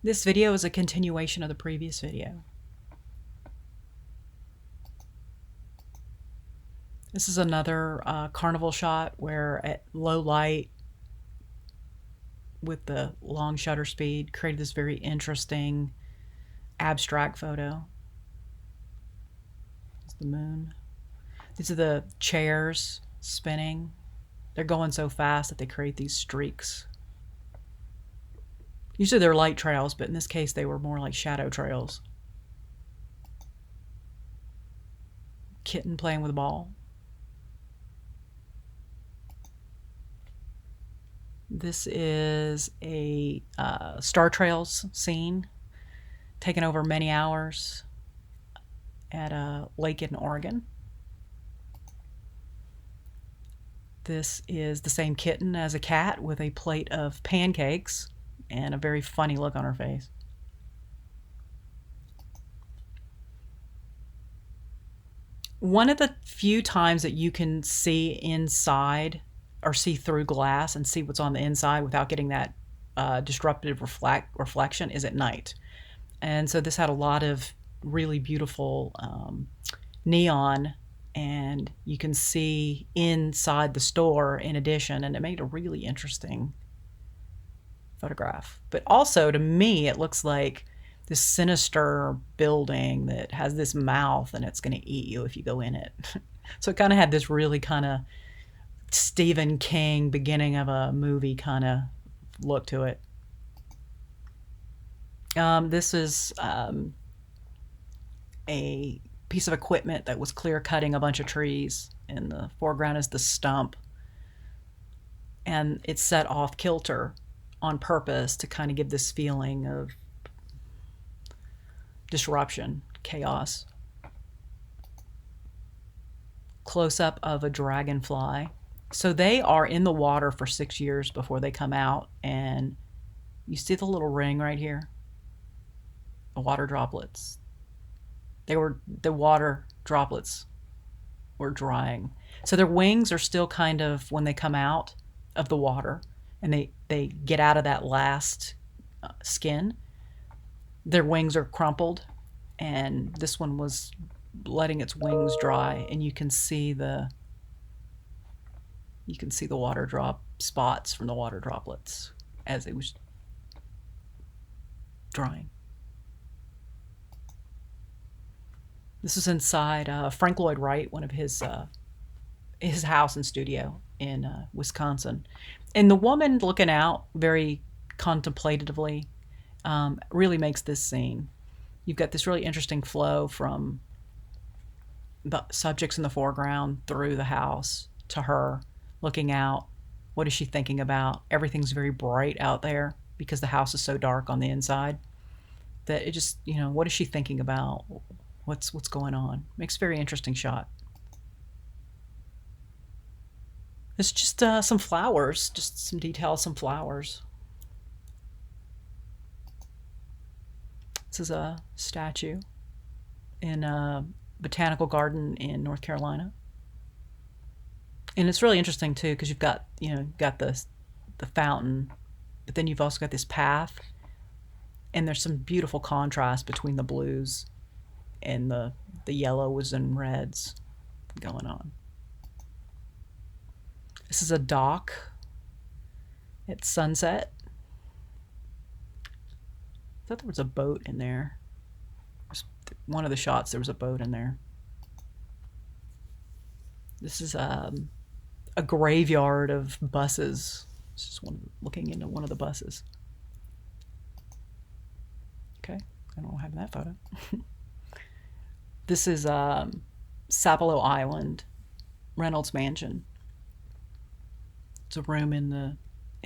This video is a continuation of the previous video. This is another carnival shot where at low light with the long shutter speed created this very interesting abstract photo. It's the moon. These are the chairs spinning. They're going so fast that they create these streaks. Usually they're light trails, but in this case they were more like shadow trails. Kitten playing with a ball. This is a Star Trails scene taken over many hours at a lake in Oregon. This is the same kitten as a cat with a plate of pancakes and a very funny look on her face. One of the few times that you can see inside or see through glass and see what's on the inside without getting that disruptive reflection is at night. And so this had a lot of really beautiful neon, and you can see inside the store in addition, and it made a really interesting photograph. But also to me it looks like this sinister building that has this mouth and it's going to eat you if you go in it. So it kind of had this really kind of Stephen King beginning of a movie kind of look to it. This is a piece of equipment that was clear cutting a bunch of trees. In the foreground is the stump, and it's set off kilter on purpose to kind of give this feeling of disruption, chaos. Close-up of a dragonfly. So they are in the water for 6 years before they come out, and you see the little ring right here? The water droplets. The water droplets were drying. So their wings are still kind of, when they come out of the water and they get out of that last skin, their wings are crumpled, and this one was letting its wings dry, and you can see the water drop spots from the water droplets as it was drying. This is inside Frank Lloyd Wright, one of his house and studio in Wisconsin. And the woman looking out very contemplatively really makes this scene. You've got this really interesting flow from the subjects in the foreground through the house to her looking out. What is she thinking about? Everything's very bright out there because the house is so dark on the inside that it just, what is she thinking about? What's going on? Makes a very interesting shot. It's just some flowers, just some details, some flowers. This is a statue in a botanical garden in North Carolina. And it's really interesting too, because you've got, the fountain, but then you've also got this path, and there's some beautiful contrast between the blues and the yellows and reds going on. This is a dock at sunset. I thought there was a boat in there. One of the shots, there was a boat in there. This is a graveyard of buses. It's just looking into one of the buses. Okay, I don't know what happened to that photo. This is Sapelo Island, Reynolds Mansion. It's a room in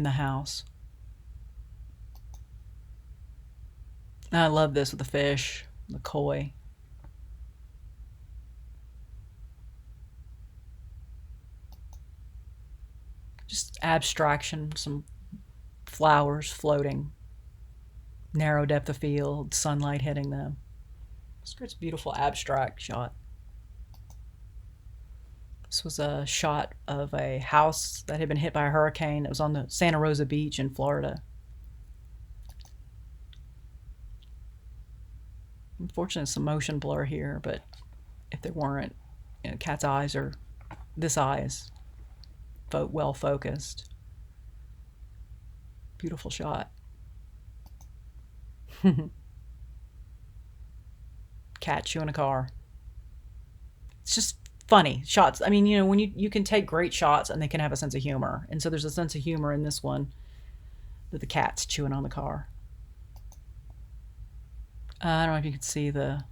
the house. And I love this with the fish, the koi. Just abstraction, some flowers floating, narrow depth of field, sunlight hitting them. It's a beautiful abstract shot. This was a shot of a house that had been hit by a hurricane. It was on the Santa Rosa beach in Florida. Unfortunately, some motion blur here, but if there weren't, cat's eyes are, this eye is well focused. Beautiful shot. Cat chewing a car. It's just funny shots. I mean, when you can take great shots and they can have a sense of humor. And so there's a sense of humor in this one that the cat's chewing on the car. I don't know if you can see the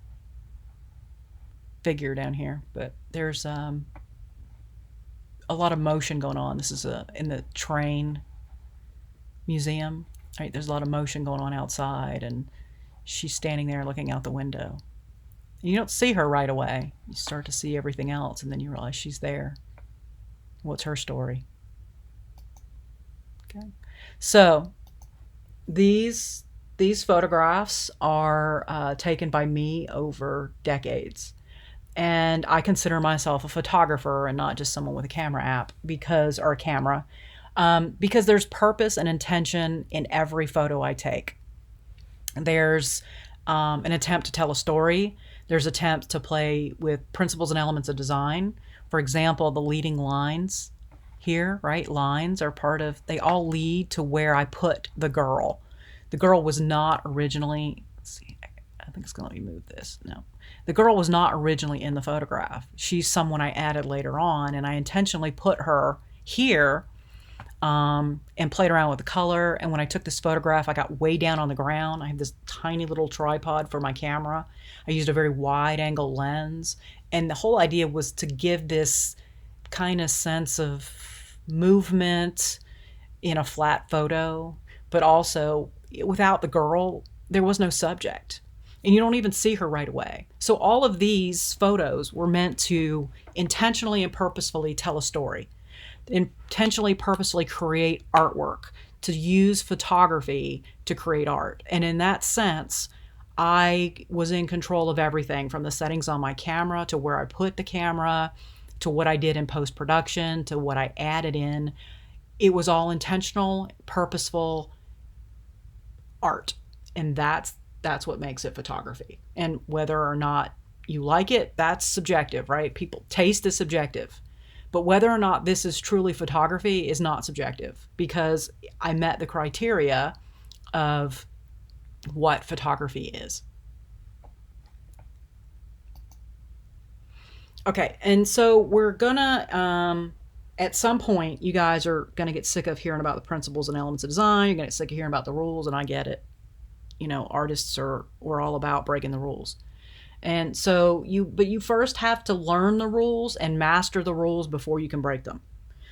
figure down here, but there's a lot of motion going on. This is in the train museum, right? There's a lot of motion going on outside, and she's standing there looking out the window. And you don't see her right away. You start to see everything else, and then you realize she's there. What's her story? Okay. So these photographs are taken by me over decades. And I consider myself a photographer and not just someone with a camera app because there's purpose and intention in every photo I take. There's an attempt to tell a story. There's attempts to play with principles and elements of design. For example, the leading lines here, right? Lines are they all lead to where I put the girl. The girl was not originally, let's see, I think it's going to let me move this. No. The girl was not originally in the photograph. She's someone I added later on, and I intentionally put her here and played around with the color. And when I took this photograph, I got way down on the ground. I have this tiny little tripod for my camera. I used a very wide angle lens. And the whole idea was to give this kind of sense of movement in a flat photo, but also without the girl, there was no subject. And you don't even see her right away. So all of these photos were meant to intentionally and purposefully tell a story, intentionally, purposefully create artwork, to use photography to create art. And in that sense, I was in control of everything from the settings on my camera to where I put the camera to what I did in post-production to what I added in. It was all intentional, purposeful art. And that's what makes it photography. And whether or not you like it, that's subjective, right? Taste is subjective. But whether or not this is truly photography is not subjective because I met the criteria of what photography is. Okay, and so we're gonna, at some point, you guys are gonna get sick of hearing about the principles and elements of design. You're gonna get sick of hearing about the rules, and I get it. Artists we're all about breaking the rules. And so you first have to learn the rules and master the rules before you can break them.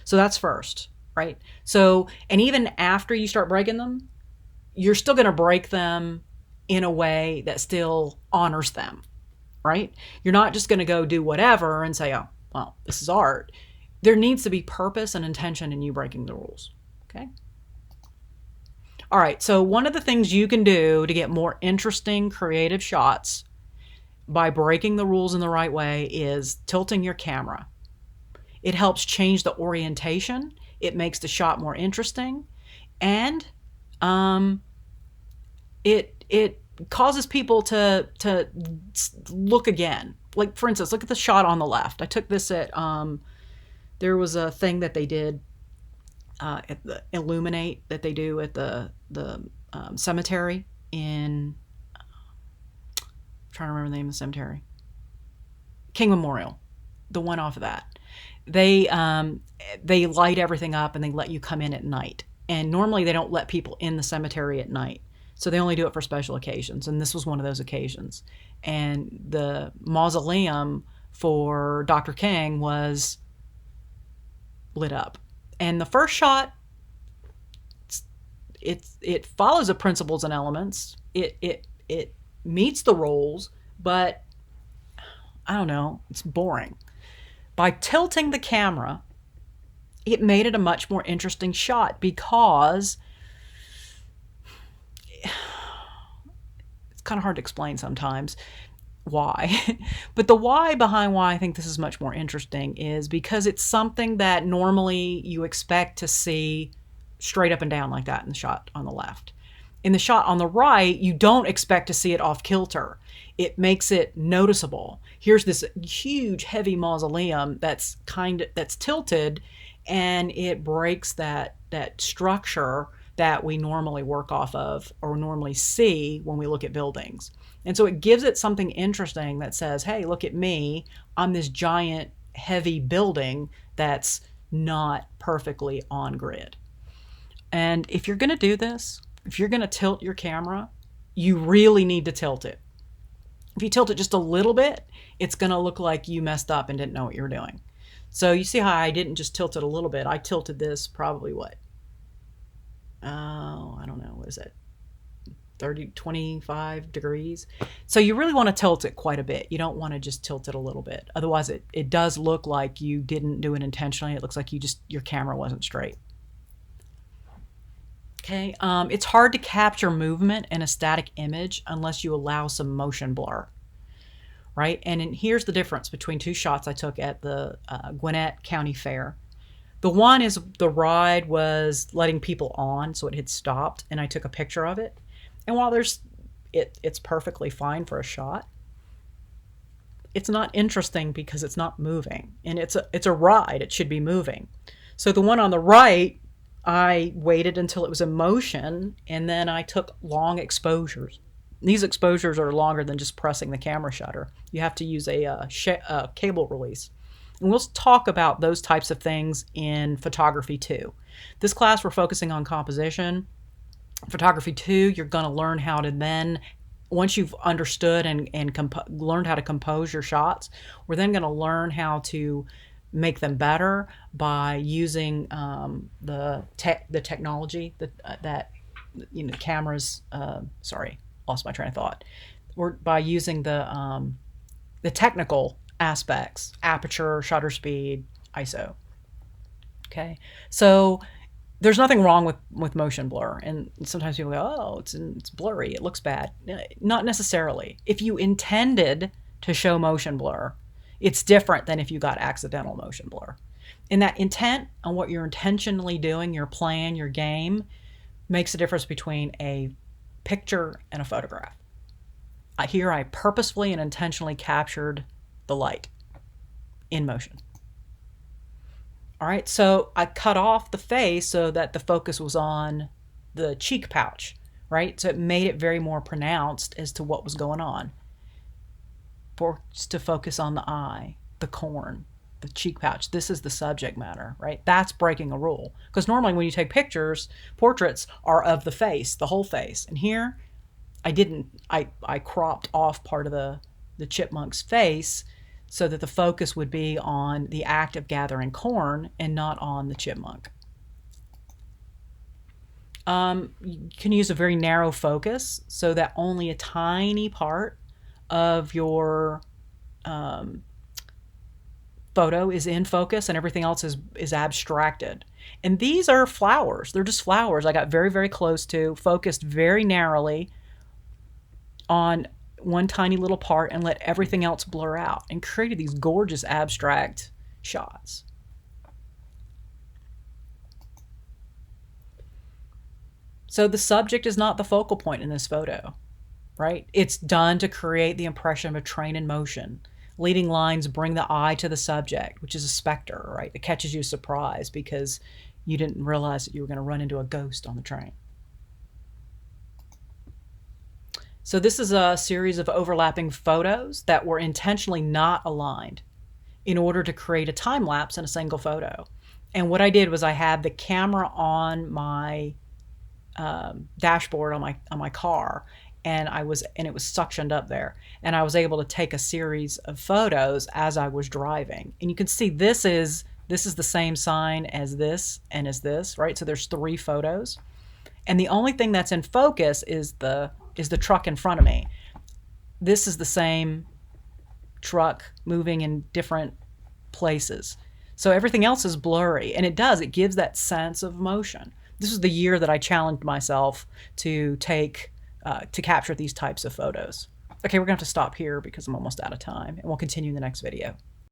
So that's first, right? So, and even after you start breaking them, you're still going to break them in a way that still honors them, right? You're not just going to go do whatever and say, oh, well, this is art. There needs to be purpose and intention in you breaking the rules, okay? All right, so one of the things you can do to get more interesting, creative shots by breaking the rules in the right way is tilting your camera. It helps change the orientation. It makes the shot more interesting. And it causes people to look again. Like, for instance, look at the shot on the left. I took this at, there was a thing that they did at the Illuminate that they do at the cemetery in, I'm trying to remember the name of the cemetery, King Memorial, the one off of that. They light everything up and they let you come in at night. And normally they don't let people in the cemetery at night. So they only do it for special occasions. And this was one of those occasions. And the mausoleum for Dr. King was lit up. And the first shot, it follows the principles and elements. It meets the rules, but I don't know, it's boring. By tilting the camera, it made it a much more interesting shot because it's kind of hard to explain sometimes why. But the why behind why I think this is much more interesting is because it's something that normally you expect to see straight up and down like that in the shot on the left. In the shot on the right, you don't expect to see it off kilter. It makes it noticeable. Here's this huge, heavy mausoleum that's tilted, and it breaks that structure that we normally work off of or normally see when we look at buildings. And so it gives it something interesting that says, hey, look at me. I'm this giant, heavy building that's not perfectly on grid. And if you're going to do this, if you're going to tilt your camera, you really need to tilt it. If you tilt it just a little bit, it's going to look like you messed up and didn't know what you were doing. So you see how I didn't just tilt it a little bit. I tilted this probably what? Oh, I don't know. What is it? 25 degrees. So you really want to tilt it quite a bit. You don't want to just tilt it a little bit. Otherwise, it does look like you didn't do it intentionally. It looks like your camera wasn't straight. Okay, it's hard to capture movement in a static image unless you allow some motion blur, right? And here's the difference between two shots I took at the Gwinnett County Fair. The one is the ride was letting people on, so it had stopped, and I took a picture of it. And while it's perfectly fine for a shot, it's not interesting because it's not moving, and it's a ride. It should be moving. So the one on the right, I waited until it was in motion, and then I took long exposures. These exposures are longer than just pressing the camera shutter. You have to use a cable release. And we'll talk about those types of things in photography too. This class, we're focusing on composition. Photography 2, you're going to learn how to then, once you've understood and learned how to compose your shots, we're then going to learn how to make them better by using the technology that cameras. Sorry, lost my train of thought. Or by using the technical aspects: aperture, shutter speed, ISO. Okay, so there's nothing wrong with motion blur, and sometimes people go, "Oh, it's blurry. It looks bad." Not necessarily. If you intended to show motion blur, it's different than if you got accidental motion blur. And that intent on what you're intentionally doing, your plan, your game, makes a difference between a picture and a photograph. Here I purposefully and intentionally captured the light in motion. All right, so I cut off the face so that the focus was on the cheek pouch, right? So it made it very more pronounced as to what was going on. To focus on the eye, the corn, the cheek pouch. This is the subject matter, right? That's breaking a rule. Because normally when you take pictures, portraits are of the face, the whole face. And here, I cropped off part of the chipmunk's face so that the focus would be on the act of gathering corn and not on the chipmunk. You can use a very narrow focus so that only a tiny part of your photo is in focus and everything else is abstracted. And these are flowers. They're just flowers I got very, very close to, focused very narrowly on one tiny little part and let everything else blur out and created these gorgeous abstract shots. So the subject is not the focal point in this photo, right? It's done to create the impression of a train in motion. Leading lines bring the eye to the subject, which is a specter, right? It catches you surprise because you didn't realize that you were going to run into a ghost on the train. So this is a series of overlapping photos that were intentionally not aligned in order to create a time lapse in a single photo. And what I did was I had the camera on my dashboard on my car, and it was suctioned up there, and I was able to take a series of photos as I was driving. And you can see this is the same sign as this and as this, right? So there's 3 photos, and the only thing that's in focus is the truck in front of me. This is the same truck moving in different places. So everything else is blurry, and it gives that sense of motion. This was the year that I challenged myself to capture these types of photos. Okay, we're gonna have to stop here because I'm almost out of time, and we'll continue in the next video.